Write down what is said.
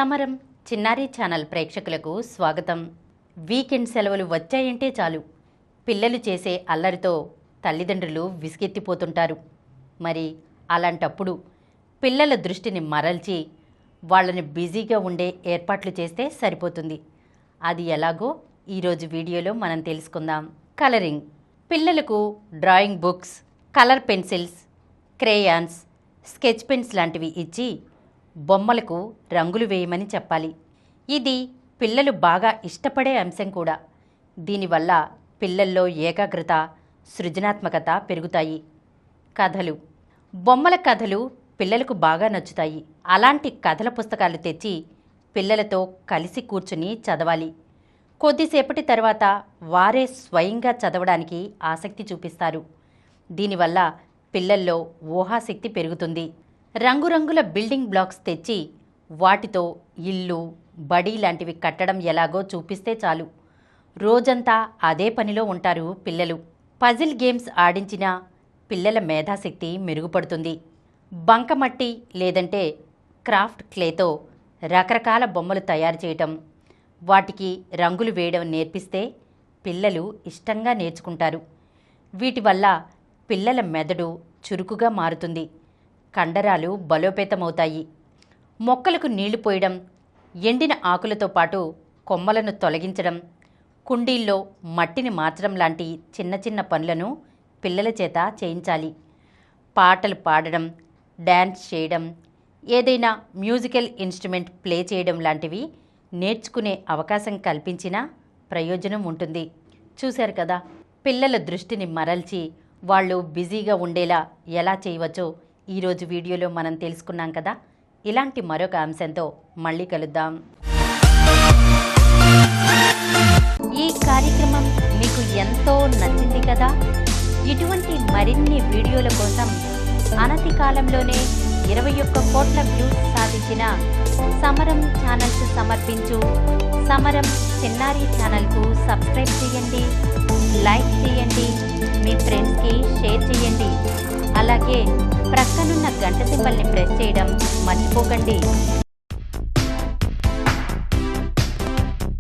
సమరం చిన్నారి ఛానల్ ప్రేక్షకులకు స్వాగతం. వీకెండ్ సెలవులు వచ్చాయంటే చాలు పిల్లలు చేసే అల్లరితో తల్లిదండ్రులు విసిగెత్తిపోతుంటారు. మరి అలాంటప్పుడు పిల్లల దృష్టిని మరల్చి వాళ్ళని బిజీగా ఉండే ఏర్పాట్లు చేస్తే సరిపోతుంది. అది ఎలాగో ఈరోజు వీడియోలో మనం తెలుసుకుందాం. కలరింగ్. పిల్లలకు drawing books, colour pencils, crayons, sketch pens లాంటివి ఇచ్చి బొమ్మలకు రంగులు వేయమని చెప్పాలి. ఇది పిల్లలు బాగా ఇష్టపడే అంశం కూడా. దీనివల్ల పిల్లల్లో ఏకాగ్రత, సృజనాత్మకత పెరుగుతాయి. కథలు. బొమ్మల కథలు పిల్లలకు బాగా నచ్చుతాయి. అలాంటి కథల పుస్తకాలు తెచ్చి పిల్లలతో కలిసి కూర్చుని చదవాలి. కొద్దిసేపటి తర్వాత వారే స్వయంగా చదవడానికి ఆసక్తి చూపిస్తారు. దీనివల్ల పిల్లల్లో ఊహాశక్తి పెరుగుతుంది. రంగురంగుల బిల్డింగ్ బ్లాక్స్ తెచ్చి వాటితో ఇల్లు, బడి లాంటివి కట్టడం ఎలాగో చూపిస్తే చాలు. రోజంతా అదే పనిలో ఉంటారు పిల్లలు. పజిల్ గేమ్స్ ఆడించినా పిల్లల మేధాశక్తి మెరుగుపడుతుంది. బంకమట్టి లేదంటే క్రాఫ్ట్ క్లేతో రకరకాల బొమ్మలు తయారు చేయటం, వాటికి రంగులు వేయడం నేర్పిస్తే పిల్లలు ఇష్టంగా నేర్చుకుంటారు. వీటి వల్ల పిల్లల మెదడు చురుకుగా మారుతుంది. కండరాలు బలోపేతమవుతాయి. మొక్కలకు నీళ్లు పోయడం, ఎండిన ఆకులతో పాటు కొమ్మలను తొలగించడం, కుండీల్లో మట్టిని మార్చడం లాంటి చిన్న చిన్న పనులను పిల్లల చేత చేయించాలి. పాటలు పాడడం, డ్యాన్స్ చేయడం, ఏదైనా మ్యూజికల్ ఇన్స్ట్రుమెంట్ ప్లే చేయడం లాంటివి నేర్చుకునే అవకాశం కల్పించినా ప్రయోజనం ఉంటుంది. చూశారు కదా, పిల్లల దృష్టిని మరల్చి వాళ్ళు బిజీగా ఉండేలా ఎలా చేయవచ్చో ఈరోజు వీడియోలో మనం తెలుసుకున్నాం కదా. ఇలాంటి మరొక అంశంతో మళ్ళీ కలుద్దాం. ఈ కార్యక్రమం మీకు ఎంతో నచ్చింది కదా. ఇటువంటి మరిన్ని వీడియోల కోసం అనతి కాలంలోనే 21 కోట్ల వ్యూస్ సాధించిన సమరం ఛానల్స్ సమర్పించు సమరం చిన్నారి ఛానల్కు సబ్స్క్రైబ్ చేయండి, లైక్ చేయండి, మీ ఫ్రెండ్స్కి షేర్ చేయండి. అలాగే ప్రక్కనున్న గంట సింబల్ని ప్రెస్ చేయడం మర్చిపోకండి.